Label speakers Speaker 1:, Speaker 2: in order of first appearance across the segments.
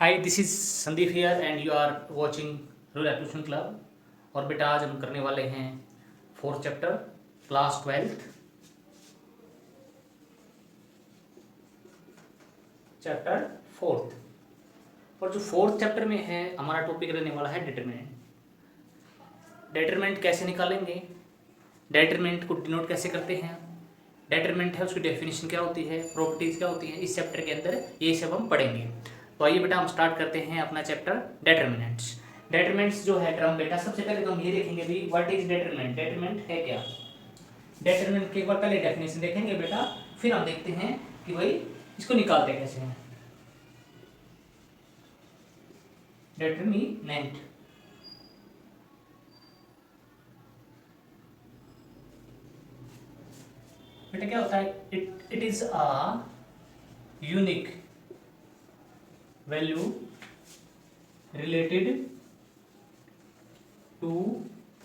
Speaker 1: Hi this is Sandeep here and you are watching rural application club. और बेटा आज हम करने वाले हैं fourth chapter class 12 chapter fourth. और जो फोर्थ चैप्टर में है हमारा टॉपिक रहने वाला है डिटरमिनेंट। डिटरमिनेंट कैसे निकालेंगे, डिटरमिनेंट को डिनोट कैसे करते हैं, डिटरमिनेंट है उसकी डेफिनेशन क्या होती है, प्रॉपर्टीज क्या होती है, इस चैप्टर के अंदर ये सब हम पढ़ेंगे। तो आइए बेटा हम स्टार्ट करते हैं अपना चैप्टर डिटरमिनेंट्स। डिटरमिनेंट्स जो है टर्म बेटा सबसे पहले तो हम ये देखेंगे भी व्हाट इज डिटरमिनेंट, डिटरमिनेंट है क्या। डिटरमिनेंट के एक बार पहले डेफिनेशन देखेंगे बेटा, फिर हम देखते हैं कि भाई इसको निकालते कैसे हैं। डिटरमिनेंट बेटा क्या होता है, it is a unique value related to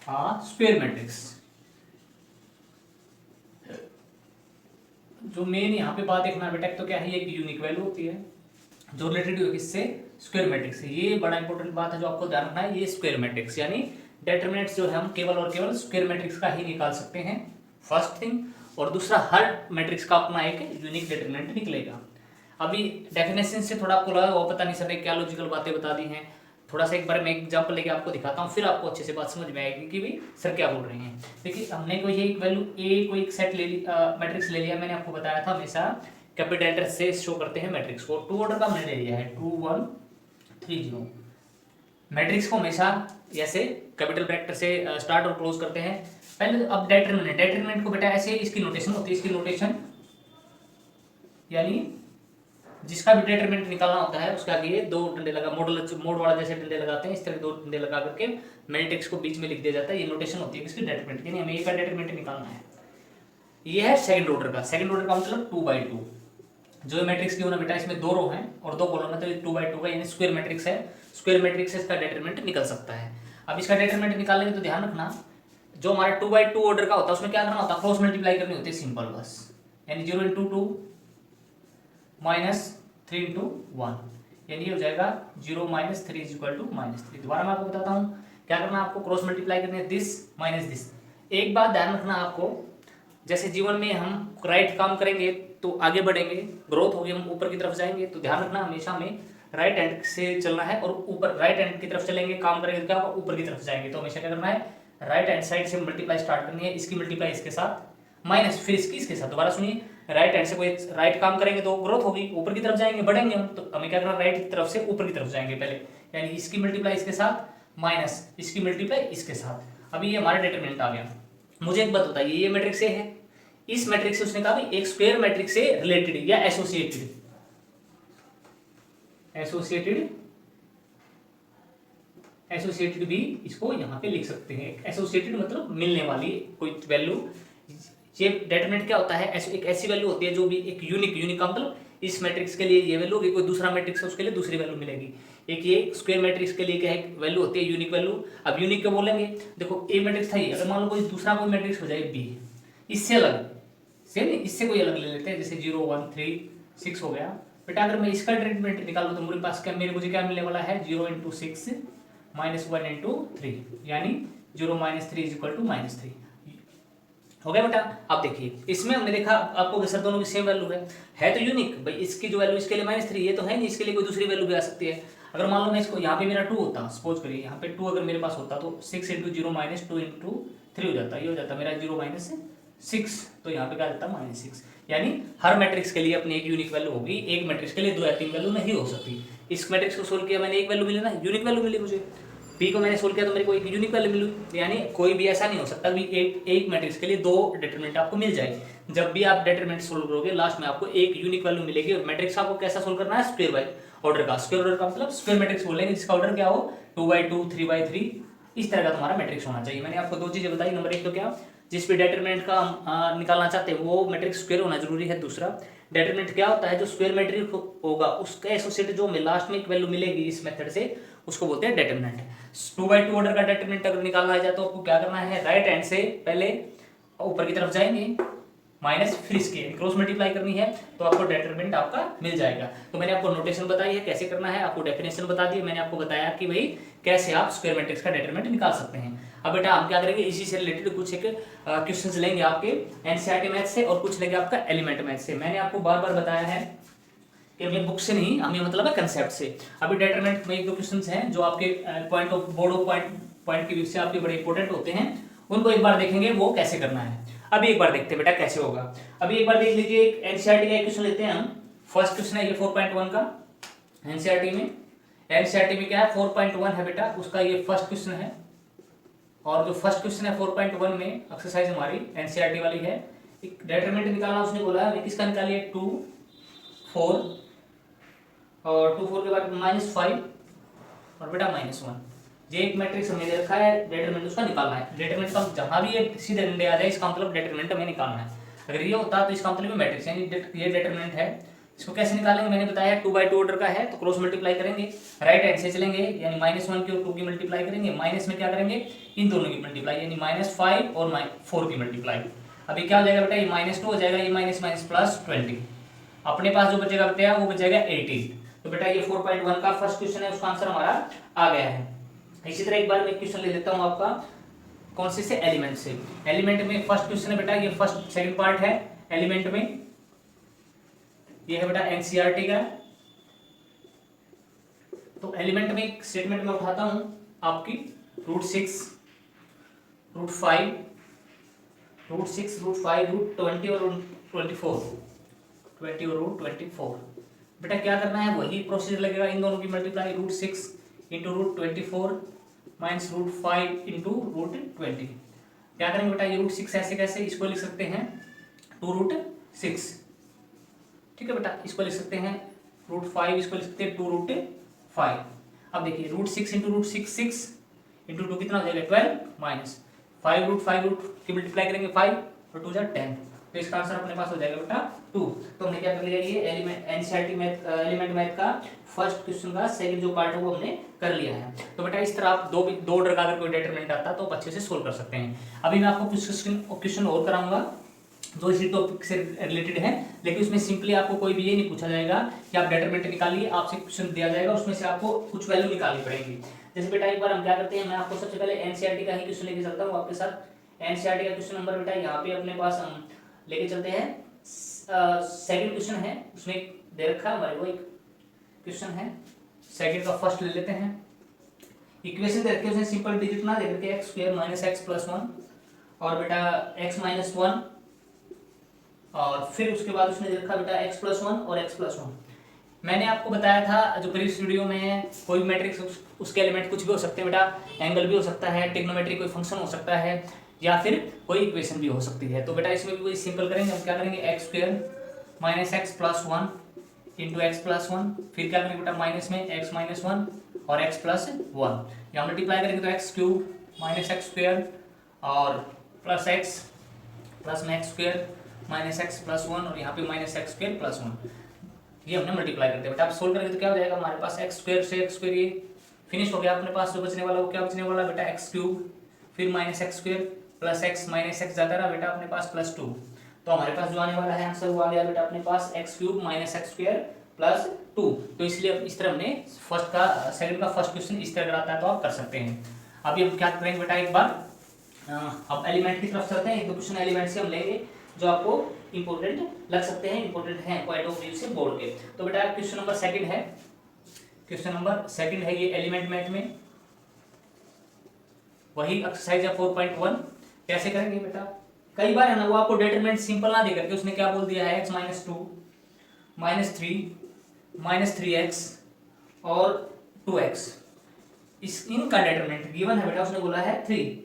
Speaker 1: a square matrix। जो मेन यहाँ पे बात देखना बेटा तो क्या है, ये एक यूनिक वैल्यू होती है जो रिलेटेड है किससे, स्क्वायर मैट्रिक्स से। ये बड़ा इंपॉर्टेंट बात है जो आपको ध्यान रखना है। ये स्क्वायर मैट्रिक्स यानी डिटरमिनेंट्स जो है हम केवल और केवल स्क्वायर मैट्रिक्स का ही निकाल सकते हैं, फर्स्ट थिंग। और दूसरा हर मैट्रिक्स का अपना एक यूनिक डिटरमिनेंट निकलेगा। अभी डेफिनेशन से थोड़ा आपको लगा वो पता नहीं सर ने क्या लॉजिकल बातें बता दी हैं, थोड़ा सा एक बार मैं एग्जांपल लेके आपको दिखाता हूँ, फिर आपको अच्छे से बात समझ में आएगी कि भाई सर क्या बोल रहे हैं। देखिए हमने कोई एक वैल्यू ए कोई एक सेट ले लिया, मैट्रिक्स ले लिया। मैंने आपको बताया था हमेशा कैपिटल लेटर से शो करते हैं मैट्रिक्स को। टू ऑर्डर का हमने ले लिया है 2 1 3 0। मैट्रिक्स को हमेशा ऐसे कैपिटल ब्रैकेट से स्टार्ट और क्लोज करते हैं पहले। अब डिटरमिनेंट को बेटा ऐसे इसकी नोटेशन होती है, इसकी नोटेशन यानी जिसका भी डिटरमिनेंट निकालना होता है उसके आगे ये दो डंडे लगा, मोड वाला जैसे डंडे लगाते हैं, इस तरह दो डंडे लगा करके मैट्रिक्स को बीच में लिख दिया जाता है। ये नोटेशन होती है किसकी, डिटरमिनेंट यानी हमें एक डिटरमिनेंट निकालना है। ये है सेकंड ऑर्डर का। सेकंड ऑर्डर का मतलब 2/2। जो मैट्रिक्स की होना बेटा इसमें दो रो हैं और दो कॉलम है, तो ये 2/2 का यानी स्क्वायर मैट्रिक्स है। स्क्वायर मैट्रिक्स से इसका डिटरमिनेंट निकल सकता है। अब इसका डिटरमिनेंट निकालने तो ध्यान रखना, जो हमारा 2/2 ऑर्डर का होता है उसमें क्या करना होता है, क्रॉस मल्टीप्लाई करनी होती है सिंपल बस। यानी 0 × 2 -3 × 1 यानी ये हो जाएगा 0 - 3 = -3। दोबारा मैं आपको बताता हूँ क्या करना है, आपको क्रॉस मल्टीप्लाई करनी है दिस माइनस दिस। एक बात ध्यान रखना आपको, जैसे जीवन में हम राइट काम करेंगे तो आगे बढ़ेंगे, ग्रोथ होगी, हम ऊपर की तरफ जाएंगे। तो ध्यान रखना हमेशा हमें राइट हैंड से चलना है और ऊपर राइट हैंड की तरफ चलेंगे, काम करेंगे तो क्या होगा, ऊपर की तरफ जाएंगे। तो हमेशा क्या करना है, राइट हैंड साइड से मल्टीप्लाई स्टार्ट करनी है, इसकी मल्टीप्लाई इसके साथ माइनस फिर इसके साथ। दोबारा सुनिए, राइट हैंड से कोई राइट काम करेंगे तो ग्रोथ होगी, ऊपर की तरफ जाएंगे, बढ़ेंगे हम। तो हमें क्या करना, राइट की तरफ से ऊपर की तरफ जाएंगे पहले, यानी इसकी मल्टीप्लाई इसके साथ माइनस इसकी मल्टीप्लाई इसके साथ। अभी ये हमारा डिटरमिनेंट आ गया। मुझे एक बात बताइए, ये मैट्रिक्स ए है, इस मैट्रिक्स से उसने कहा भी एक स्क्वायर मैट्रिक्स से रिलेटेड या एसोसिएटेड भी इसको यहां पे लिख सकते हैं। एसोसिएटेड मतलब मिलने वाली कोई वैल्यू। ये डिटरमिनेंट क्या होता है, एक ऐसी वैल्यू होती है जो भी एक यूनिक का मतलब इस मैट्रिक्स के लिए ये वैल्यू होगी, कोई दूसरा मैट्रिक्स है उसके लिए दूसरी वैल्यू मिलेगी। एक ये स्क्वायर मैट्रिक्स के लिए क्या है, वैल्यू होती है यूनिक वैल्यू। अब यूनिक क्यों बोलेंगे, देखो ए मैट्रिक्स था ये, अगर मान लो कोई दूसरा कोई मैट्रिक्स हो जाए बी, इससे अलग से नहीं, इससे कोई अलग ले लेते हैं, जैसे 0 1 3 6 हो गया बेटा। अगर मैं इसका डिटरमिनेंट निकालूं तो मेरे पास क्या, मुझे क्या मिलने वाला है, 0 × 6 -1 × 3 यानी 0 - 3 = -3 हो गया बेटा। अब देखिए इसमें हमने देखा आपको सर दोनों की सेम वैल्यू है तो यूनिक भाई। इसकी जो वैल्यू इसके लिए -3, ये तो है नहीं, इसके लिए कोई दूसरी वैल्यू भी आ सकती है। अगर मान लो मैं इसको यहाँ पे मेरा 2 होता, सपोज करिए यहाँ पे 2 अगर मेरे पास होता तो 6 × 0 - 2 × 3 हो जाता, ये हो जाता मेरा 0 - 6। तो यहाँ पे क्या जाता -6। यानी हर मैट्रिक्स के लिए अपनी एक यूनिक वैल्यू होगी, एक मैट्रिक्स के लिए 2 या 3 वैल्यू नहीं हो सकती। इस मैट्रिक्स को सोल्व किया मैंने, एक वैल्यू मिली ना, यूनिक वैल्यू मिली मुझे। पी को मैंने सोल्व किया तो मेरे को एक यूनिक वैल्यू मिली। यानी कोई भी ऐसा नहीं हो सकता भी एक मैट्रिक्स के लिए 2 डिटरमिनेंट आपको मिल जाए। जब भी आप डिटरमिनेंट सोल्व करोगे लास्ट में आपको एक यूनिक वैल्यू मिलेगी। और मैट्रिक्स आपको कैसा सोल्व करना है, स्क्वायर बाय ऑर्डर का। स्क्वायर ऑर्डर का मतलब स्क्वायर मैट्रिक्स बोलेंगे जिसका ऑर्डर क्या हो, 2/2 3/3 इस तरह का तुम्हारा मैट्रिक्स होना चाहिए। मैंने आपको दो चीजें बताई, नंबर 1 तो क्या, जिस भी डिटरमिनेंट का हम निकालना चाहते हैं वो मैट्रिक्स स्क्वायर होना जरूरी है। दूसरा डिटरमिनेंट क्या होता है, जो स्क्वायर मैट्रिक्स होगा उसका एसोसिएटेड जो लास्ट में एक वैल्यू मिलेगी इस मेथड से, उसको बोलते हैं डिटरमिनेंट। 2/2 ऑर्डर का डिटरमिनेंट अगर निकालना है तो आपको क्या करना है, राइट हैंड से पहले ऊपर की तरफ जाएंगे, माइनस फिर इसकी क्रॉस मल्टीप्लाई करनी है तो आपको डेटरमिनेंट आपका मिल जाएगा। तो मैंने आपको नोटेशन बताई है कैसे करना है, आपको डेफिनेशन बता दी, मैंने आपको बताया कि भाई कैसे आप स्क्वायर मैट्रिक्स का डेटरमिनेंट निकाल सकते हैं। अब बेटा हम क्या करेंगे, इसी से रिलेटेड कुछ एक क्वेश्चंस लेंगे आपके एनसीईआरटी मैथ से और कुछ लेंगे आपका एलिमेंट मैथ से। मैंने आपको बार बार बताया है कि हमें बुक से नहीं, हमें मतलब है कंसेप्ट से। अभी डेटरमिनेंट में एक दो क्वेश्चंस हैं जो आपके point of board of point की व्यू से आपके बड़े इंपॉर्टेंट होते हैं, उनको एक बार देखेंगे वो कैसे करना है। अभी एक बार देखते हैं बेटा कैसे होगा। अभी एक बार देख लीजिए, एक एनसीईआरटी का एक क्वेश्चन लेते हैं हम। फर्स्ट क्वेश्चन है ये 4.1 का एनसीईआरटी में क्या है 4.1 है बेटा, उसका ये फर्स्ट क्वेश्चन है। और जो फर्स्ट क्वेश्चन है 4.1 में एक्सरसाइज हमारी एनसीईआरटी वाली है, एक डेटरमिनेंट निकालना उसने बोला है। किसका निकालिए 2 4 और 2 4 के बाद -5 और बेटा -1। ये एक मैट्रिक्स हमने दे रखा है, डेटरमिनेंट उसका निकालना है। डेटरमिनेंट का जहां भी ये सीधे डंडे आ जाए इसका मतलब डेटरमिनेंट हमें निकालना है। अगर ये होता तो इसका मतलब मैट्रिक्स यानी ये डेटरमिनेंट है। इसको कैसे निकालेंगे मैंने बताया 2/2 ऑर्डर का है तो क्रॉस मल्टीप्लाई करेंगे, राइट हैंड से चलेंगे यानी -1 की और 2 की मल्टीप्लाई करेंगे, माइनस में क्या करेंगे इन दोनों की मल्टीप्लाई यानी -5 और 4 की मल्टीप्लाई। अभी क्या हो जाएगा बेटा, ये -2 हो जाएगा, ये माइनस प्लस 20, अपने पास जो बचेगा बेटा वो बचेगा 18। तो बेटा ये 4.1 का फर्स्ट क्वेश्चन है, उसका आंसर हमारा आ गया है। इसी तरह एक बार मैं क्वेश्चन ले लेता हूं आपका, कौन से एलिमेंट से। एलिमेंट में फर्स्ट क्वेश्चन है बेटा, ये फर्स्ट सेकंड पार्ट है एलिमेंट में, ये है बेटा एनसीईआरटी का। तो एलिमेंट में एक स्टेटमेंट में उठाता हूं आपकी √6 √5 √6 √5 √20 और √24 बेटा क्या करना है वही प्रोसीजर लगेगा, इन दोनों की मल्टीप्लाई √6 इंटू √24 माइनस √5 इंटू √20। क्या करेंगे बेटा, ये √6 ऐसे कैसे, इसको लिख सकते हैं 2√6, ठीक है बेटा, इसको लिख सकते हैं √5, इसको लिख सकते हैं 2√5। अब देखिए √6 इंटू √6 6 इंटू 2 कितना हो जाएगा 12 माइनस 5 √5 की मल्टीप्लाई करेंगे 5 और 2 10, तो इसका आंसर अपने पास हो जाएगा बेटा 2। तो हमने क्या कर लिया, ये एनसीईआरटी मैथ एलिमेंट मैथ का फर्स्ट क्वेश्चन का सेकंड जो पार्ट है वो हमने कर लिया है। तो बेटा इस तरह आप दो ऑर्डर का अगर कोई डेटरमिनेंट आता है तो आप अच्छे से सोल्व कर सकते हैं। अभी मैं आपको क्वेश्चन और कराऊंगा जो इसी टॉपिक से रिलेटेड है, लेकिन उसमें सिंपली आपको कोई भी ये नहीं पूछा जाएगा कि आप डेटरमिनेंट निकालिए, आपसे क्वेश्चन दिया जाएगा उसमें से आपको कुछ वैल्यू निकालनी पड़ेगी। जैसे बेटा एक बार हम क्या करते हैं, मैं आपको सबसे पहले एनसीईआरटी का ही क्वेश्चन लेके चलता हूँ आपके साथ। एनसीईआरटी का क्वेश्चन नंबर बेटा यहाँ पे अपने पास हम लेके चलते हैं, सेकंड क्वेश्चन है, उसमें दे रखा है हमारे को एक क्वेश्चन है, सेकंड का फर्स्ट ले लेते हैं। इक्वेशन दे रखी है उसने सिंपल डिजिट ना दे रखी है x² - x + 1 और बेटा x - 1 और फिर उसके बाद उसने दे रखा बेटा x + 1 और x + 1। मैंने आपको बताया था जो प्रीवियस वीडियो में, कोई भी मैट्रिक्स उसके एलिमेंट कुछ भी हो सकते हैं बेटा, एंगल भी हो सकता है, ट्रिग्नोमेट्री कोई फंक्शन हो सकता है या फिर कोई इक्वेशन भी हो सकती है। तो बेटा इसमें भी वही सिंपल करेंगे, हम क्या करेंगे x² - x + 1 इंटू x + 1, फिर क्या करेंगे बेटा माइनस में x - 1 और x + 1, यहाँ मल्टीप्लाई करेंगे तो x³ - x² और प्लस x प्लस में x² - x + 1 और यहाँ पे -x² + 1, ये हमने मल्टीप्लाई करते हैं बेटा। आप सोल्व करेंगे तो क्या हो जाएगा हमारे पास x² से x² ये फिनिश हो गया, अपने पास जो बचने वाला वो क्या बचने वाला बेटा x³ फिर -x² प्लस x - x जाता रहा बेटा अपने पास +2, तो हमारे पास जो आने वाला है आंसर वो आ गया बेटा अपने पास x³ - x² + 2। तो इसलिए इस तरह हमने सेकंड का फर्स्ट क्वेश्चन इस तरह आता है तो आप कर सकते हैं। अभी हम क्या करेंगे बेटा, एक बार अब एलिमेंट की तरफ चलते हैं, एक दो क्वेश्चन एलिमेंट से हम लेंगे जो आपको इंपॉर्टेंट लग सकते हैं, इंपॉर्टेंट हैं पॉइंट ऑफ व्यू से बोर्ड के। तो बेटा क्वेश्चन नंबर सेकंड है ये एलिमेंट मैथ में, वही एक्सरसाइज है 4.1। कैसे करेंगे बेटा, कई बार है ना वो आपको डेटरमिनेंट सिंपल ना दे करके उसने क्या बोल दिया है x - 2 -3 -3x और 2x, इनका डेटरमिनेंट गिवन है बेटा, उसने बोला है 3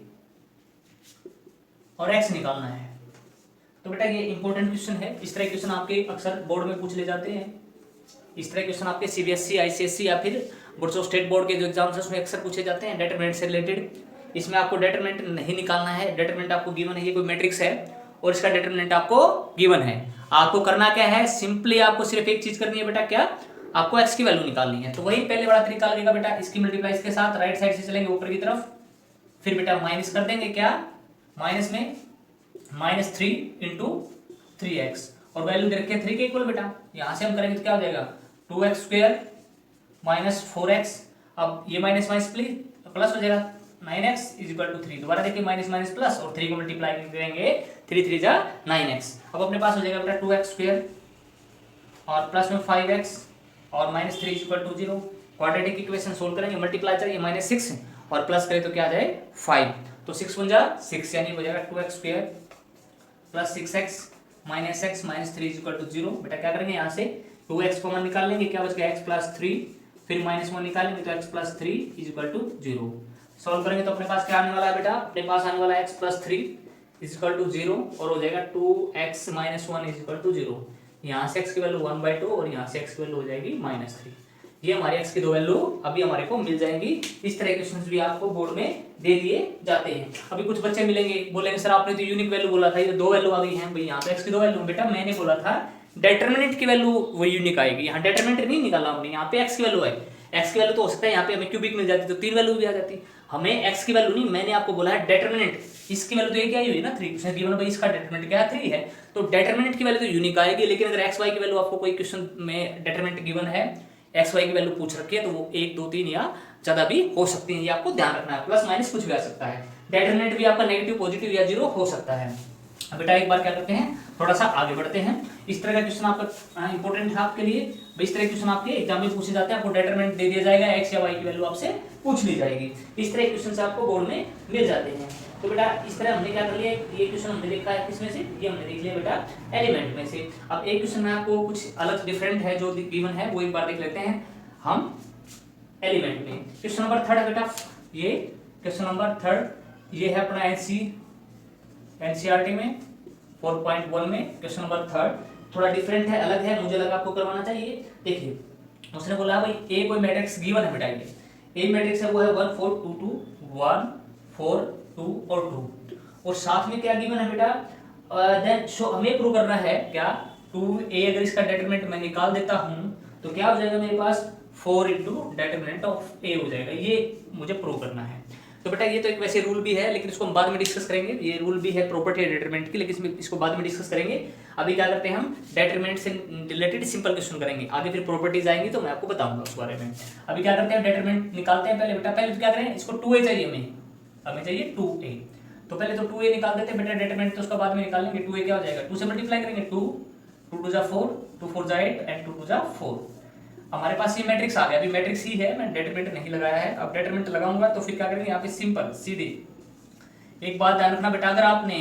Speaker 1: और x निकालना है। तो बेटा ये इंपॉर्टेंट क्वेश्चन है, इस तरह क्वेश्चन आपके अक्सर बोर्ड में पूछ ले जाते हैं। इस तरह क्वेश्चन आपके सीबीएसई आईसीएसई या फिर बोर्ड स्टेट बोर्ड के जो एग्जाम्स है उसमें अक्सर पूछे जाते हैं डेटरमिनेंट से रिलेटेड। इसमें आपको डेटरमिनेंट नहीं निकालना है, डेटरमिनेंट आपको गिवन है, ये कोई मैट्रिक्स है और इसका डेटरमिनेंट आपको गिवन है। आपको करना क्या है, सिंपली आपको सिर्फ एक चीज करनी है बेटा, क्या आपको x की वैल्यू निकालनी है। तो वही पहले बड़ा तरीका लगेगा बेटा, इसकी मल्टीप्लाई इसके साथ राइट साइड से चलेंगे ऊपर की तरफ, फिर बेटा माइनस कर देंगे, क्या माइनस में -3 इंटू 3x और वैल्यू दे रखी है 3 के इक्वल बेटा। यहाँ से हम करेंगे तो क्या हो जाएगा 2x² माइनस 4x। अब ये माइनस माइनस प्लस हो जाएगा 9x इज इक्वल टू 3। दोबारा देखिए माइनस माइनस प्लस और 3 को मल्टीप्लाई करेंगे 3 3 जा 9x। अब अपने पास हो जाएगा बेटा 2x² और प्लस में 5x और minus 3 is equal to 0। Quadratic equation solve करेंगे, मल्टीप्लाई करेंगे -6 और प्लस करें तो क्या आ जाए 5। तो 6 × 6 यानी हो जाएगा 2x² plus 6x minus x minus 3 is equal to 0। बेटा क्या करेंगे यहाँ से 2x कॉमन निकाल लेंगे, क्या बच गया x प्लस 3, फिर -1 निकालेंगे तो x plus 3 is equal to 0। Solve करेंगे तो अपने पास क्या आने वाला है बेटा, अपने पास आने वाला है x plus 3 is equal to 0 और हो जाएगा 2x minus 1 is equal to 0। यहाँ से x की वैल्यू 1/2 और यहाँ से x की वैल्यू हो जाएगी -3। ये हमारे x की दो वैल्यू अभी हमारे को मिल जाएंगी। इस तरह के क्वेश्चंस भी आपको बोर्ड में दे दिए जाते हैं। अभी कुछ बच्चे मिलेंगे बोलेंगे सर आपने तो यूनिक वैल्यू बोला था, ये दो वैल्यू आ गई हैं। भाई यहाँ तो x की दो वैल्यू, बेटा मैंने बोला था डिटरमिनेंट की वैल्यू वो यूनिक आएगी, यहाँ डिटरमिनेंट नहीं निकाला हमने, यहाँ पे x की वैल्यू है। x की वैल्यू तो हो सकता है यहाँ पे हमें क्यूबिक मिल जाती तो 3 वैल्यू भी आ जाती, हमें x की वैल्यू नहीं, मैंने आपको बोला है डिटरमिनेंट। इसकी वैल्यू तो ये क्या आई हुई ना 3, उसने गिवन भाई इसका डिटरमिनेंट क्या है 3 है, तो डिटरमिनेंट की वैल्यू तो यूनिक आएगी। लेकिन अगर x y की वैल्यू आपको कोई क्वेश्चन में डिटरमिनेंट गिवन है, x y की वैल्यू पूछ रखी है तो वो 1 2 3 या ज्यादा भी हो सकती है, ये आपको ध्यान रखना है। प्लस माइनस कुछ भी आ सकता है, डिटरमिनेंट भी आपका नेगेटिव पॉजिटिव या 0 हो सकता है। अब बेटा एक बार क्या करते हैं, थोड़ा सा आगे बढ़ते हैं। इस तरह का क्वेश्चन आपका इंपॉर्टेंट है आपके लिए। इस तरह के क्वेश्चन आपके एग्जाम में पूछे जाते हैं, आपको डिटरमिनेंट दे दिया जाएगा, x या y की वैल्यू आपसे पूछ ली जाएगी। इस तरह के क्वेश्चन आपको बोर्ड में मिल जाते हैं। तो बेटा इस तरह हमने क्या कर लिया, ये क्वेश्चन हमने देखा है किसमें से, ये हमने देख लिया बेटा एलिमेंट में से। अब एक क्वेश्चन में आपको कुछ अलग डिफरेंट है जो गिवन है, वो एक बार देख लेते हैं हम एलिमेंट में। क्वेश्चन नंबर 3 है बेटा, ये क्वेश्चन नंबर 3 ये है अपना एनसीईआरटी में 4.1 में क्वेश्चन नंबर 3 थोड़ा डिफरेंट है, अलग है, मुझे लगा आपको करवाना चाहिए। देखिए उसने बोला भाई ए कोई मैट्रिक्स गिवन है बेटा, ये ए मैट्रिक्स है वो है 1 4 2 2 1 4 2 और 2 और साथ में क्या गिवन है बेटा, देन शो हमें प्रूव करना है क्या 2a अगर इसका डिटरमिनेंट मैं निकाल देता हूं तो क्या हो जाएगा मेरे पास 4 इंटू डिटरमिनेंट ऑफ a हो जाएगा, ये मुझे प्रूव करना है। तो बेटा ये तो एक वैसे रूल भी है लेकिन इसको हम बाद में डिस्कस करेंगे, ये रूल भी है प्रॉपर्टी डिटरमिनेंट की, लेकिन इसको बाद में डिस्कस करेंगे। अभी क्या करते हैं हम डिटरमिनेंट से रिलेटेड सिंपल क्वेश्चन करेंगे, आगे फिर प्रॉपर्टीज आएंगी तो मैं आपको बताऊंगा उस बारे में। अभी क्या करते हैं डिटरमिनेंट निकालते हैं पहले बेटा, पहले क्या करें इसको 2a चाहिए हमें चाहिए 2a, तो पहले तो 2a निकाल देते हैं बेटा, डिटरमिनेंट तो उसका बाद में निकाल लेंगे। 2a क्या हो जाएगा 2 से मल्टीप्लाई करेंगे 2 2 2 4 2 4 8 एंड 2 2 4। हमारे पास ये मैट्रिक्स आ गया, अभी मैट्रिक्स ही है, मैं डिटरमिनेंट नहीं लगाया है। अब डिटरमिनेंट लगाऊंगा तो फिर क्या करेंगे यहाँ पे सिंपल सीधे। एक बात ध्यान रखना बेटा, अगर आपने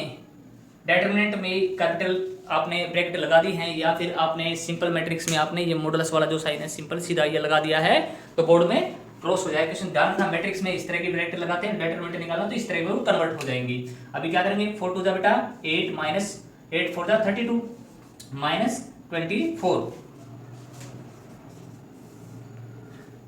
Speaker 1: डिटरमिनेंट में कैपिटल आपने ब्रैकेट लगा दी है या फिर आपने सिंपल मैट्रिक्स में आपने ये मॉडुलस वाला जो साइन है सिंपल सीधा ये लगा दिया है तो बोर्ड में क्रॉस हो जाएगा क्वेश्चन। ध्यान रखना मैट्रिक्स में इस तरह की ब्रैकेट लगाते हैं, डिटरमिनेंट निकालना तो इस तरह में वो कन्वर्ट हो जाएंगी। अभी क्या करेंगे 4 2 जा बेटा 8 माइनस 8 4 जा 32 माइनस 24,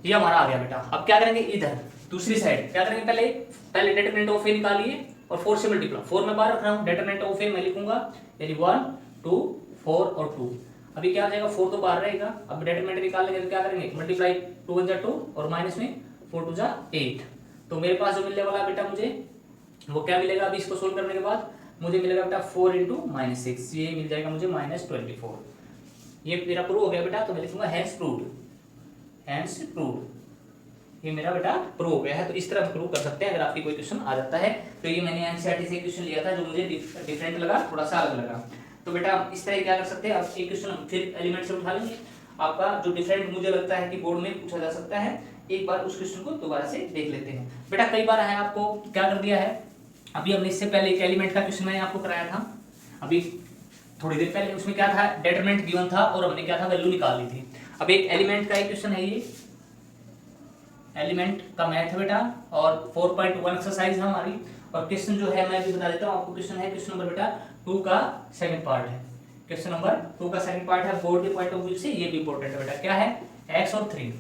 Speaker 1: ये हमारा आ गया बेटा। अब क्या करेंगे इधर दूसरी साइड क्या करेंगे, पहले डिटरमिनेंट ऑफ ए निकालिए और 4 से मल्टीप्लाई, 4 में बाहर रख रहा हूं, डिटरमिनेंट ऑफ ए मैं लिखूंगा यानी 1 2 4 और 2। अभी क्या हो जाएगा 4 तो बाहर रहेगा, अब डिटरमिनेंट निकाल लेंगे तो क्या करेंगे मल्टीप्लाई 2 1 जा 2 और माइनस में 4 2 जा 8। तो मेरे पास जो मिलने वाला है बेटा मुझे वो क्या मिलेगा, अभी इसको सोल्व करने के बाद मुझे मिलेगा बेटा 4 इंटू -6, ये मिल जाएगा मुझे -24। ये मेरा प्रूव हो गया बेटा, तो मैं लिखूंगा हैंस प्रूव्ड, हैंस प्रूव्ड, ये मेरा बेटा प्रूव हो गया है। तो इस तरह प्रूव कर सकते हैं अगर आपकी कोई क्वेश्चन आ जाता है। तो ये मैंने एनसीईआरटी से क्वेश्चन लिया था जो मुझे डिफरेंट लगा, थोड़ा सा अलग लगा। तो बेटा इस तरह क्या कर सकते हैं, आप एक क्वेश्चन फिर एलिमेंट से उठा लेंगे, आपका जो डिफरेंट मुझे लगता है कि बोर्ड में पूछा जा सकता है, एक बार उस क्वेश्चन को दोबारा से देख लेते हैं। बेटा कई बार है आपको क्या कर दिया है, अभी हमने इससे पहले एक एलिमेंट का क्वेश्चन मैंने आपको कराया था अभी थोड़ी देर पहले, उसमें क्या था डिटरमिनेंट गिवन था और हमने क्या था वैल्यू निकाल ली थी। अब एक एलिमेंट का एक क्वेश्चन है, ये एलिमेंट का मैथ है बेटा और 4.1 एक्सरसाइज है हमारी। और क्वेश्चन जो है मैं भी बता देता हूँ आपको, क्वेश्चन है क्वेश्चन नंबर बेटा 2 का सेकंड पार्ट है, क्वेश्चन नंबर 2 का सेकंड पार्ट है। बोर्ड के पॉइंट ऑफ व्यू से ये भी इंपॉर्टेंट है बेटा, क्या है x और 3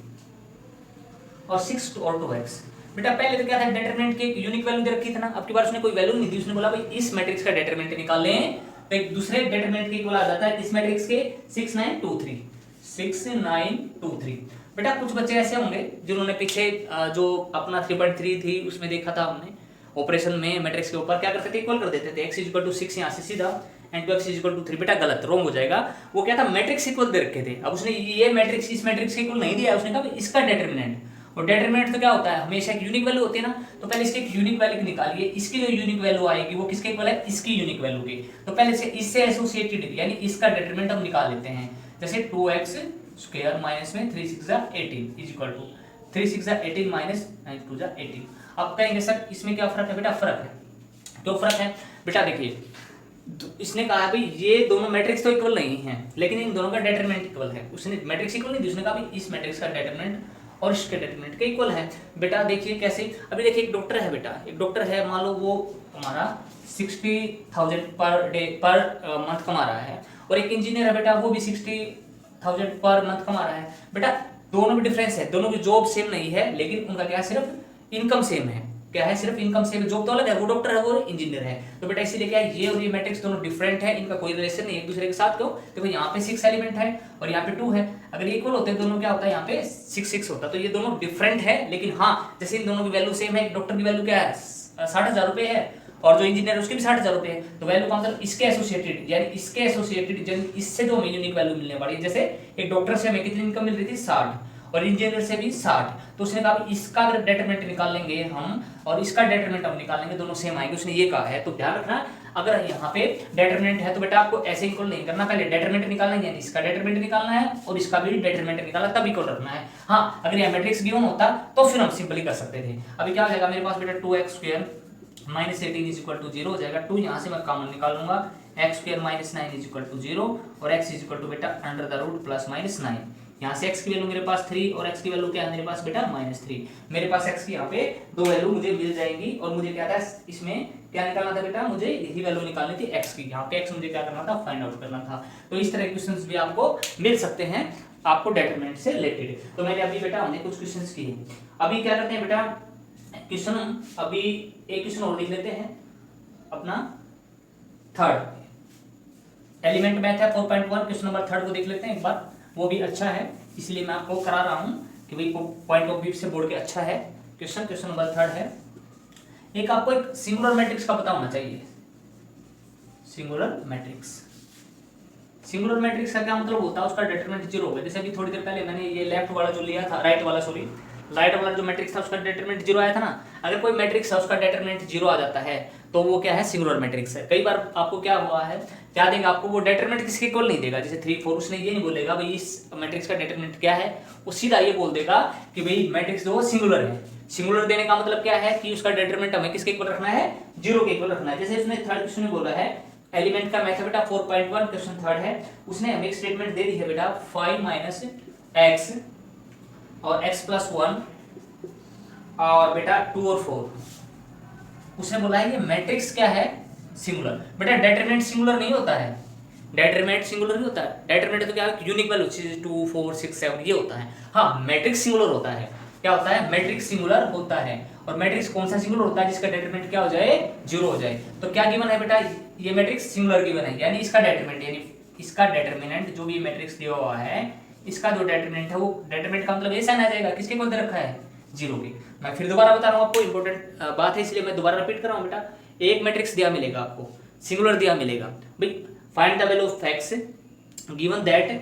Speaker 1: और 6 और 2x। बेटा पहले तो क्या था डिटरमिनेंट की यूनिक वैल्यू दे रखी थी ना, अब की बार उसने कोई वैल्यू नहीं दी, उसने बोला भाई इस मैट्रिक्स का डिटरमिनेंट निकाल लें तो एक दूसरे डिटरमिनेंट के इक्वल आ जाता है इस मैट्रिक्स के 6 9 2 3 6 9 2 3। बेटा कुछ बच्चे ऐसे होंगे जिन्होंने पीछे जो अपना 3.3 थी उसमें देखा था हमने ऑपरेशन में मैट्रिक्स के ऊपर क्या करते थे इक्वल कर देते थे, x = 6 यहाँ से सीधा and 2x is equal to 3। बेटा गलत, रॉन्ग हो जाएगा। वो क्या था, मैट्रिक्स इक्वल दे रखे थे। अब उसने ये मैट्रिक्स इस मैट्रिक्स के इक्वल नहीं दिया, उसने कहा इसका डिटरमिनेंट, और डिटरमिनेंट तो क्या होता है, हमेशा एक यूनिक वैल्यू होती है ना। तो पहले इसके एक यूनिक वैल्यू निकालिए, इसकी जो यूनिक वैल्यू आएगी वो किसके इक्वल है, इसकी यूनिक वैल्यू की। तो पहले से इससे एसोसिएटेड यानी इसका डिटरमिनेंट हम निकाल लेते हैं। जैसे 2x स्क्वायर माइनस में 3 6 18 इज इक्वल टू 3 6 18 माइनस 9 2 18। अब कहेंगे सर इसमें क्या फर्क है, बेटा फर्क है। क्यों फर्क है बेटा, देखिए इसने कहा भाई ये दोनों मैट्रिक्स तो इक्वल नहीं है, लेकिन इन दोनों का डिटरमिनेंट इक्वल है। उसने मैट्रिक्स इक्वल नहीं दी, उसने कहा भाई इस मैट्रिक्स का डिटरमिनेंट और इसके डिटरमिनेंट के इक्वल है। बेटा देखिए कैसे, अभी देखिए एक डॉक्टर है बेटा, एक डॉक्टर है, मान लो वो हमारा 60,000 पर डे पर मंथ कमा रहा है, और एक इंजीनियर है बेटा, वो भी 60,000 पर मंथ कमा रहा है। बेटा दोनों में डिफरेंस है, दोनों की जॉब सेम नहीं है, लेकिन उनका क्या है, सिर्फ इनकम सेम है। क्या है, सिर्फ इनकम सेम है, जॉब तो अलग है, वो डॉक्टर है वो इंजीनियर है। तो बेटा इसीलिए क्या है, ये और ये मैट्रिक्स दोनों डिफरेंट है, इनका कोई रिलेशन नहीं एक दूसरे के साथ। क्यों, देखो यहाँ पे 6 एलिमेंट है और यहाँ पे 2 है, अगर ये इक्वल होते हैं दोनों क्या होता है, यहाँ पे 6 6 होता। तो ये दोनों डिफरेंट है, लेकिन हाँ जैसे इन दोनों की वैल्यू सेम है, डॉक्टर की वैल्यू क्या है 60,000 रुपए है, और जो इंजीनियर उसकी भी 60,000 रुपए है। तो वैल्यू का मतलब इसके एसोसिएटेड, यानी इसके एसोसिएटेड इससे जो हमें यूनिक वैल्यू मिलने वाली है। जैसे एक डॉक्टर से हमें कितनी इनकम मिल रही थी 60, और इंजीनियर से भी 60। तो उसने कहा इसका अगर डिटरमिनेंट निकाल लेंगे हम और इसका डिटरमिनेंट हम निकाल लेंगे, दोनों सेम आएंगे, उसने ये कहा है। तो ध्यान रखना, अगर यहाँ पे डिटरमिनेंट है तो बेटा आपको ऐसे इक्वल नहीं करना, पहले डिटरमिनेंट निकालना है, यानी इसका डिटरमिनेंट निकालना है और इसका भी डिटरमिनेंट निकालना, तब इक्वल रखना है। हाँ अगर यह मैट्रिक्स गिवन होता तो फिर हम सिंपली कर सकते थे। अभी क्या हो जाएगा मेरे पास बेटा, 2x square minus 18 is equal to 0 हो जाएगा। 2 यहाँ से मैं कॉमन निकाल लूंगा, x square minus 9 is equal to 0, और x इज इक्वल टू बेटा under the root plus minus 9। यहाँ से x की वैल्यू मेरे पास 3 और x की वैल्यू क्या है मेरे पास बेटा -3। मेरे पास x की यहाँ पे दो वैल्यू मुझे मिल जाएंगी, और मुझे क्या था इसमें क्या निकालना था बेटा, मुझे यही वैल्यू निकालनी थी x की। यहाँ पे x मुझे क्या करना था, फाइंड आउट करना था। तो इस तरह के क्वेश्चंस भी आपको मिल सकते हैं आपको डिटरमिनेंट से रिलेटेड। तो मैंने अभी बेटा हमने कुछ क्वेश्चंस किए। अभी क्या करते हैं बेटा, क्वेश्चन अभी एक क्वेश्चन और लिख लेते हैं अपना थर्ड एलिमेंट मैथ है 4.1, क्वेश्चन नंबर थर्ड को देख लेते हैं एक बार। वो भी अच्छा है, इसलिए मैं आपको करा रहा हूं कि भाई पॉइंट ऑफ व्यू से बोर्ड के अच्छा है क्वेश्चन नंबर थर्ड है। एक आपको एक सिंगुलर मैट्रिक्स का पता होना चाहिए। सिंगुलर मैट्रिक्स का क्या मतलब होता है, उसका डिटरमिनेंट 0 होगा। जैसे अभी थोड़ी देर पहले मैंने ये लेफ्ट वाला जो लिया था, राइट वाला जो मैट्रिक्स था उसका डिटरमिनेंट 0 आया था ना। अगर कोई मैट्रिक्स है उसका डिटरमिनेंट 0 आ जाता है तो वो क्या है, सिंगुलर मैट्रिक्स है। कई बार आपको क्या हुआ है, क्या देगा आपको, वो डिटरमिनेंट किसके इक्वल नहीं देगा। जैसे 3 4 उसने ये नहीं बोलेगा भाई इस मैट्रिक्स का डिटरमिनेंट क्या है, वो सीधा ये बोल देगा कि भाई मैट्रिक्स जो सिंगुलर है। सिंगुलर देने का मतलब क्या है कि उसका डिटरमिनेंट हमें किसके इक्वल रखना है, 0 के इक्वल रखना है। जैसे इसने थर्ड क्वेश्चन में बोला है एलिमेंट का मैथ है बेटा 4.1, क्वेश्चन थर्ड है। उसने हमें एक स्टेटमेंट दे दी है बेटा 5 माइनस x और x प्लस 1 और बेटा 2 और 4। उसने बोला है कि मैट्रिक्स क्या है, सिंगुलर। बेटा डिटरमिनेंट सिंगुलर नहीं होता है, डिटरमिनेंट सिंगुलर नहीं होता है। डिटरमिनेंट तो क्या है, यूनिक वैल्यू 2 4 6 7 ये होता है। हाँ मैट्रिक्स सिंगुलर होता है। क्या होता है, मैट्रिक्स सिंगुलर होता है। और मैट्रिक्स कौन सा सिंगुलर होता है, जिसका डिटरमिनेंट क्या हो जाए, 0 हो जाए। तो क्या गिवन है बेटा, ये मैट्रिक्स सिंगुलर गिवन है, यानी इसका डिटरमिनेंट, यानी इसका डिटरमिनेंट जो भी मैट्रिक्स दिया हुआ है इसका जो डिटरमिनेंट है, वो डिटरमिनेंट का मतलब ऐसा आ जाएगा किसके इक्वल दे रखा है, 0 के। मैं फिर दोबारा बता रहा हूँ आपको, इंपॉर्टेंट बात है इसलिए मैं दोबारा रिपीट कर रहा हूँ बेटा। एक मैट्रिक्स दिया मिलेगा आपको, सिंगुलर दिया मिलेगा भाई, find the value of x given that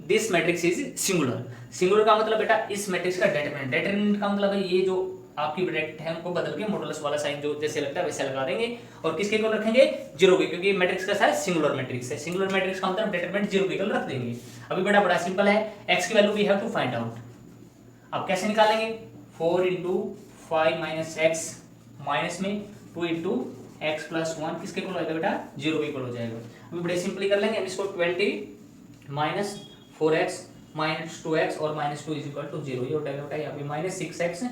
Speaker 1: this matrix is singular. Singular का मतलब बेटा इस मैट्रिक्स का डिटरमिनेंट का मतलब है ये जो आपकी ब्रैकेट है उनको बदल के मॉडुलस वाला साइन जो जैसे लगता है वैसे लगा देंगे, और किसके इक्वल रखेंगे, 0 के, क्योंकि मैट्रिक्स का साइज सिंगुलर मैट्रिक्स है। सिंगुलर मैट्रिक्स का मतलब डिटरमिनेंट 0 के इक्वल रख देंगे। अभी बेटा बड़ा सिंपल है, x की value we have to find out. अब कैसे निकालेंगे, 4 × 5 माइनस x माइनस में 2 × x प्लस 1 किसके इक्वल हो जाएगा बेटा, 0 के इक्वल हो जाएगा। अभी बड़े सिंपली कर लेंगे हम इसको, 20 माइनस 4x माइनस 2x और माइनस 2 इज इक्वल टू 0। ये हो जाएगा बेटा यहाँ पे minus 6x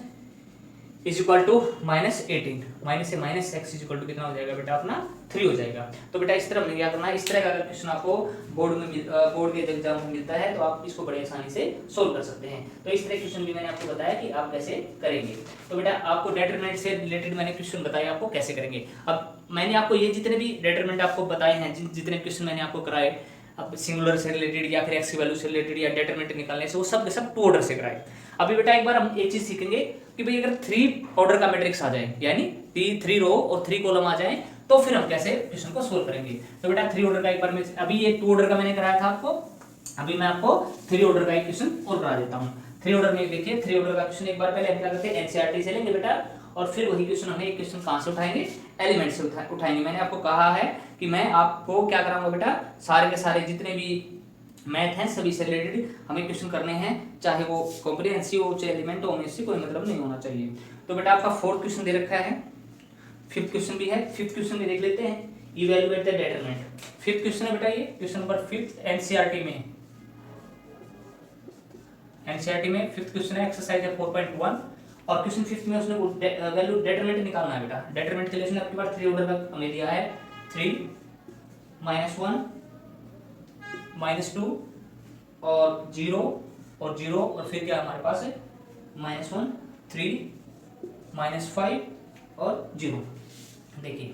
Speaker 1: is equal to minus 18, minus से minus x is equal to कितना हो जाएगा बेटा अपना 3 हो जाएगा। तो बेटा इस तरह क्या करना है, इस तरह का अगर क्वेश्चन आपको बोर्ड के एग्जाम में मिलता है तो आप इसको बड़े आसानी से सोल्व कर सकते हैं। तो इस तरह क्वेश्चन भी मैंने आपको बताया कि आप कैसे करेंगे। तो बेटा आपको डिटरमिनेंट से रिलेटेड मैंने क्वेश्चन बताया आपको कैसे करेंगे। अब मैंने आपको ये जितने भी डिटरमिनेंट आपको बताए हैं, जितने क्वेश्चन मैंने आपको कराए अब सिंगुलर से रिलेटेड या फिर x की वैल्यू से रिलेटेड या डिटरमिनेंट निकालने से, वो सब 2 ऑर्डर से कराए। अभी बेटा एक बार हम एक चीज सीखेंगे कि भाई अगर 3 ऑर्डर का मैट्रिक्स आ जाए, यानी 3 रो और 3 कॉलम आ जाए, तो फिर हम कैसे क्वेश्चन को सोल्व करेंगे। तो बेटा 3 ऑर्डर का एक बार में, अभी ये 2 ऑर्डर का मैंने कराया था आपको, अभी मैं आपको 3 ऑर्डर का एक क्वेश्चन और करा देता हूँ। 3 ऑर्डर में देखिए 3 ऑर्डर का क्वेश्चन एक बार पहले हम क्या करते हैं, एनसीईआरटी से लेंगे बेटा, और फिर वही क्वेश्चन हमें एक क्वेश्चन कहाँ से उठाएंगे, एलिमेंट से उठाएंगे। मैंने आपको कहा है कि मैं आपको क्या कराऊंगा बेटा, सारे के सारे जितने भी मैथ हैं सभी से रिलेटेड हमें क्वेश्चन करने हैं, चाहे वो कॉम्प्रिहेंसिव हो चाहे एलिमेंट हो, हमें इससे कोई मतलब नहीं होना चाहिए। तो बेटा आपका 4th क्वेश्चन दे रखा है, 5th क्वेश्चन भी है। 5th क्वेश्चन में देख लेते हैं, evaluate the determinant. 5th question है बेटा, ये क्वेश्चन नंबर 5 एनसीईआरटी में, एनसीईआरटी में 5th क्वेश्चन है, एक्सरसाइज है 4.1, और क्वेश्चन 5th में उसने वैल्यू डिटरमिनेंट निकालना है बेटा। डिटरमिनेंट के लिए उसने आपके पास 3 ऑर्डर का हमें दिया है, 3 -1 -2 और 0 और 0, और फिर क्या हमारे पास है -1 3 -5 और 0। देखिए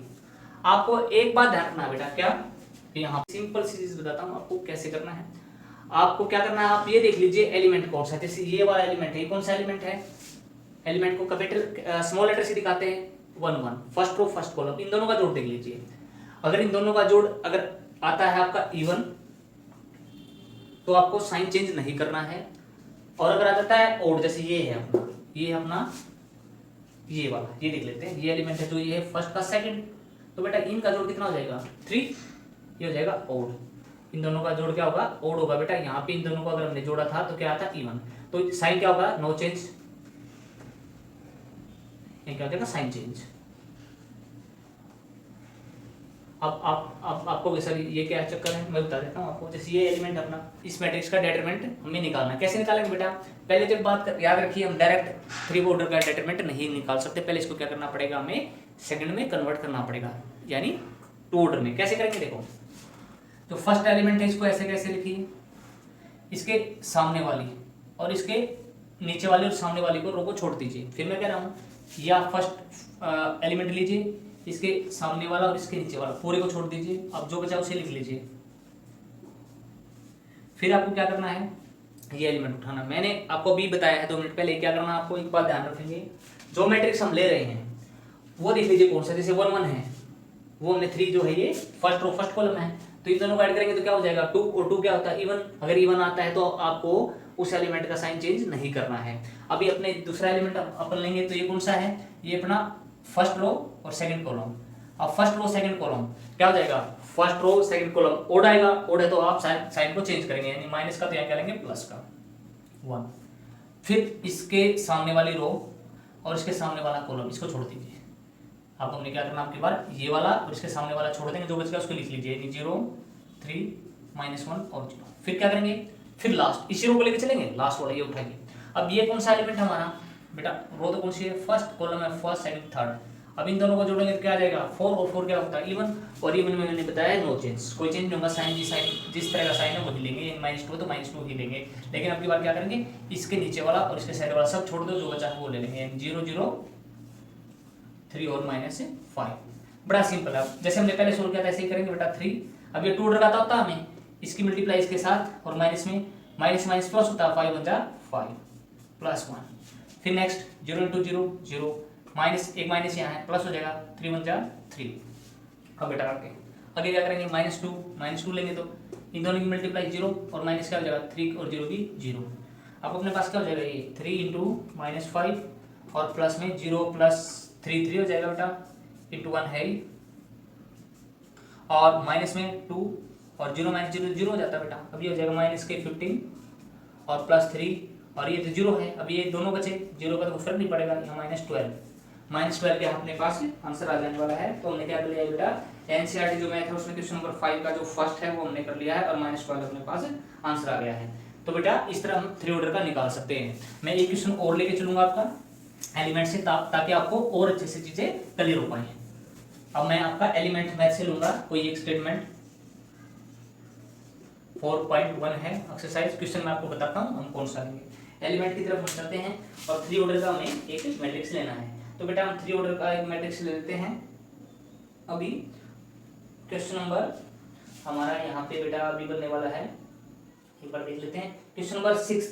Speaker 1: आपको एक बात ध्यान रखना है बेटा, क्या यहाँ सिंपल सी चीज बताता हूँ आपको कैसे करना है। आपको क्या करना है, आप ये देख लीजिए एलिमेंट कौन सा है। जैसे ये वाला एलिमेंट है, ये कौन सा एलिमेंट है, एलिमेंट को कैपिटल स्मॉल लेटर से दिखाते हैं 1 1, फर्स्ट रो फर्स्ट कॉलम, इन दोनों का जोड़ देख लीजिए। अगर इन दोनों का जोड़ अगर आता है आपका इवन, तो आपको साइन चेंज नहीं करना है, और अगर आ जाता है ओड, जैसे ये है अपना, ये अपना ये वाला, ये देख लेते हैं, ये एलिमेंट है जो ये है फर्स्ट का सेकंड, तो बेटा इनका जोड़ कितना हो जाएगा 3, ये हो जाएगा ओड। इन दोनों का जोड़ क्या होगा, ओड होगा बेटा। यहाँ पे इन दोनों को अगर हमने जोड़ा था तो क्या आता इवन, तो साइन क्या होगा, नो चेंज, ये क्या हो जाएगा साइन चेंज। अब आपको सर ये क्या चक्कर है, मैं बता देता हूँ आपको। जैसे ये एलिमेंट अपना, इस मैट्रिक्स का डिटरमिनेंट हमें निकालना है, कैसे निकालेंगे बेटा, पहले तो बात याद रखिए, हम डायरेक्ट 3 ऑर्डर का डिटरमिनेंट नहीं निकाल सकते, पहले इसको क्या करना पड़ेगा, हमें सेकंड में कन्वर्ट करना पड़ेगा, यानी 2 ऑर्डर में। कैसे करेंगे देखो, तो फर्स्ट एलिमेंट है, इसको ऐसे कैसे लिखिए, इसके सामने वाली और इसके नीचे वाली और सामने वाली को रो को छोड़ दीजिए। फिर मैं कह रहा हूँ, या फर्स्ट एलिमेंट लीजिए, इसके सामने वाला और इसके नीचे वाला पूरे को छोड़ दीजिए, अब जो बचा उसे लिख लीजिए। फिर आपको क्या करना है, ये एलिमेंट उठाना। मैंने आपको अभी बताया है 2 मिनट पहले, क्या करना है आपको, एक बात ध्यान रखेंगे, जो मैट्रिक्स हम ले रहे हैं वो देख लीजिए कौन सा, जैसे 1 1 है, वो हमने 3 जो है ये फर्स्ट रो फर्स्ट कॉलम है, तो इन दोनों को ऐड करेंगे तो क्या हो जाएगा 2, और 2 क्या होता है इवन। अगर इवन आता है तो आपको उस एलिमेंट का साइन चेंज नहीं करना है। अभी अपने दूसरा एलिमेंट अपन लेंगे, तो ये कौन सा है, ये अपना फर्स्ट रो और सेकंड कॉलम। अब फर्स्ट रो सेकंड कॉलम क्या हो जाएगा, first row second column odd आएगा, ओड है तो आप साइन को चेंज करेंगे, यानी माइनस का तो यहाँ क्या लेंगे प्लस का 1। फिर इसके सामने वाली रो और इसके सामने वाला कॉलम इसको छोड़ दीजिए। अब हमने क्या करना, आपके बार ये वाला और इसके सामने वाला छोड़ देंगे, जो बच गया उसको लिख लीजिए, 0 3 -1 और 0। फिर क्या करेंगे, फिर लास्ट इसी रो को लेके चलेंगे, लास्ट वाला ये उठाएंगे। अब ये कौन सा एलिमेंट है हमारा बेटा, रो तो कौन सी है, फर्स्ट कॉलम है, फर्स्ट सेकंड थर्ड। अब इन दोनों को जोड़ेंगे तो क्या आ जाएगा 4, और 4 क्या होता है इवन, और इवन में मैंने बताया नो चेंज, कोई चेंज नहीं होगा, साइन जिस तरह का साइन है वही लेंगे, -2 तो -2 ही लेंगे। लेकिन अब की बार क्या करेंगे, इसके नीचे वाला और इसके साइड वाला सब छोड़ दो, जो बचा है वो ले लेंगे, 0 0 3 और -5। बड़ा सिंपल है, जैसे हमने पहले सोल्व किया था ऐसे ही करेंगे बेटा 3। अब ये 2 ऑर्डर का होता है हमें, इसकी मल्टीप्लाई इसके साथ, और माइनस में माइनस माइनस प्लस होता है, 5 × 5 +1। फिर नेक्स्ट 0 × 0 0, माइनस एक माइनस यहाँ है, प्लस हो जाएगा 3 × 3। अब बेटा आगे क्या करेंगे, -2 लेंगे तो इन दोनों की मल्टीप्लाई 0 और माइनस क्या हो जाएगा 3 और 0 भी 0। अब अपने पास क्या हो जाएगा, ये 3 × -5 और प्लस में 0 + 3 3 हो जाएगा बेटा, × 1 है ही, और माइनस में 2 और 0 - 0 0 हो जाता है बेटा। अब ये हो जाएगा -15 और +3, और ये तो 0 है, अब ये दोनों बचे, 0 का तो फर्क नहीं पड़ेगा, यहाँ -12 के अपने पास आंसर आ जाने वाला है। तो हमने क्या कर लिया बेटा, एनसीईआरटी जो मैथ है उसमें क्वेश्चन नंबर 5 का जो फर्स्ट है वो हमने कर लिया है, और -12 अपने पास आंसर आ गया है। तो बेटा इस तरह हम 3 ऑर्डर का निकाल सकते हैं। मैं एक क्वेश्चन और लेके चलूंगा आपका एलिमेंट से, ताकि आपको और अच्छे से चीजें क्लियर हो पाए। अब मैं आपका एलिमेंट मैथ से लूंगा कोई एक स्टेटमेंट, 4.1 है एक्सरसाइज। क्वेश्चन मैं आपको बताता हूँ हम कौन सा लेंगे। एलिमेंट की तरफ हम चलते हैं, और 3 ऑर्डर का हमें एक मैट्रिक्स लेना है। तो बेटा हम 3 ऑर्डर का एक मैट्रिक्स ले लेते हैं। अभी क्वेश्चन नंबर हमारा यहाँ पे बेटा अभी बनने वाला है, एक बार देख लेते हैं। क्वेश्चन नंबर 6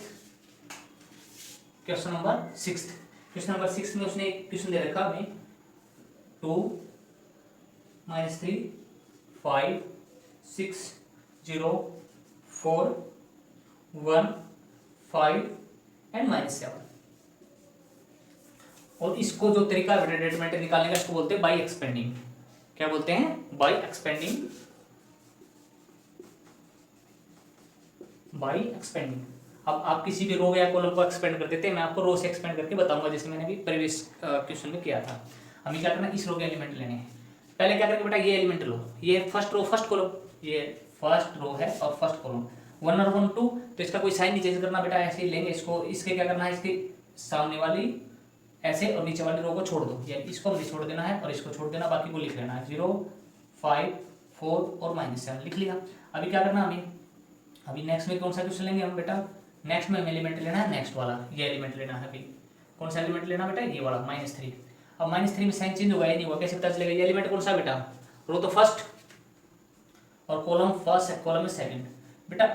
Speaker 1: क्वेश्चन नंबर 6 में उसने एक क्वेश्चन दे रखा हमें 2 -3 5 6 0 4 1 5 एंड -7। और इसको जो तरीका है डिटरमिनेंट निकालने का इसको बोलते हैं बाई एक्सपेंडिंग। क्या बोलते हैं? By expanding. By expanding. अब आप किसी भी रो या कॉलम को एक्सपेंड कर देते हैं, मैं आपको रो से एक्सपेंड करके बताऊंगा, जैसे मैंने अभी प्रीवियस क्वेश्चन में किया था। हमें क्या करना है, इस रो के एलिमेंट लेने हैं। पहले क्या करेंगे बेटा, ये एलिमेंट लो, ये फर्स्ट रो फर्स्ट कॉलम, ये फर्स्ट रो है और फर्स्ट कॉलम 1 और 1 2, तो इसका कोई साइन नहीं चेंज करना बेटा, ऐसे ही लेंगे इसको। इसके क्या करना है, इसके सामने वाली ऐसे और नीचे वाली रो को छोड़ दो, यानी इसको नहीं छोड़ देना है और इसको छोड़ देना, बाकी को लिख लेना है 0 5 4 और -7 लिख लिया। अभी क्या करना हमें, अभी नेक्स्ट में कौन सा क्वेश्चन लेंगे हम बेटा, नेक्स्ट में हमें एलिमेंट लेना है नेक्स्ट वाला, ये एलिमेंट लेना है। अभी कौन सा एलिमेंट लेना बेटा, ये वाला -3। अब -3 में साइन चेंज होगा या नहीं होगा, कैसे पता चलेगा? ये एलिमेंट कौन सा बेटा, रो तो फर्स्ट और कॉलम फर्स्ट, कॉलम में सेकंड। बेटा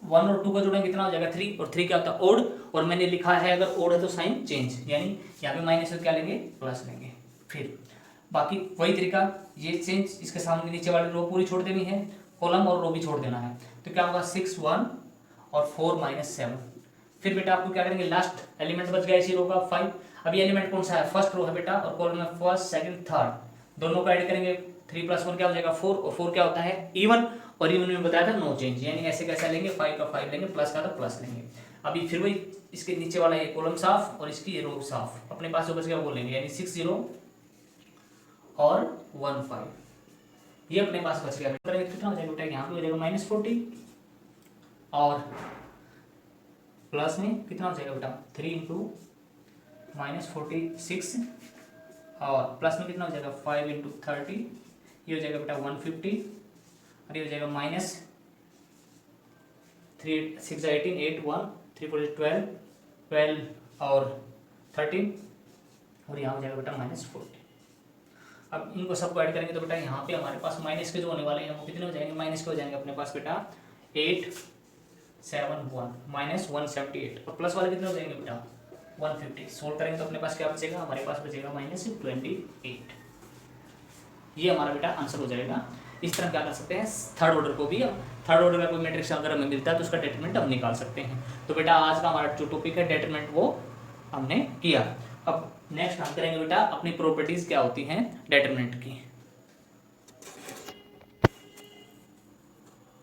Speaker 1: 1 और 2 का जोड़ेंगे कितना हो जाएगा 3, और 3 क्या होता है ओड, और मैंने लिखा है अगर ओड है तो साइन चेंज, यानी यहाँ पे माइनस है तो क्या लेंगे, प्लस लेंगे। फिर बाकी वही तरीका, ये चेंज, इसके सामने नीचे वाली रो पूरी छोड़ देनी है, कॉलम और रो भी छोड़ देना है, तो क्या होगा 6 1 और 4 -7। फिर बेटा आपको क्या करेंगे, लास्ट एलिमेंट बच गया इसी रो का 5। अब ये एलिमेंट कौन सा है, फर्स्ट रो है बेटा, और कॉलम में फर्स्ट सेकंड थर्ड, दोनों को ऐड करेंगे, 3 + 1 क्या हो जाएगा 4, और 4 क्या होता है इवन, और इवन में बताया था नो चेंज, यानी ऐसे कैसे लेंगे, 5 का 5 लेंगे, प्लस का तो प्लस लेंगे। अभी फिर वही इसके नीचे वाला ये कॉलम साफ और इसकी ये रो साफ, अपने पास जो बच गया वो लेंगे, यानी 6 0 और 1 5, ये अपने पास बच गया। कितना हो जाएगा बेटा, यहाँ पे हो जाएगा -40, और प्लस में कितना हो जाएगा बेटा 3 × -46, और प्लस में कितना हो जाएगा 5 × 30, ये हो जाएगा बेटा 150, और ये हो जाएगा -3 6 18 8 1 3 4 12 12 और 13, और यहाँ हो जाएगा बेटा -40। अब इनको सबको ऐड करेंगे तो बेटा यहाँ पे हमारे पास माइनस के जो होने वाले हैं वो कितने हो जाएंगे, माइनस के हो जाएंगे अपने पास बेटा 8 7 1 -178, और प्लस वाले कितने हो जाएंगे बेटा 150। सोल्व करेंगे तो अपने पास क्या बचेगा, हमारे पास बचेगा -28। ये हमारा बेटा आंसर हो जाएगा। इस तरह क्या कर सकते हैं, थर्ड ऑर्डर को भी, थर्ड ऑर्डर का कोई मैट्रिक्स अगर हमें मिलता है तो उसका डिटरमिनेंट हम निकाल सकते हैं। तो बेटा आज का हमारा जो टॉपिक है डिटरमिनेंट वो हमने किया। अब नेक्स्ट हम करेंगे बेटा अपनी प्रॉपर्टीज क्या होती हैं डिटरमिनेंट की।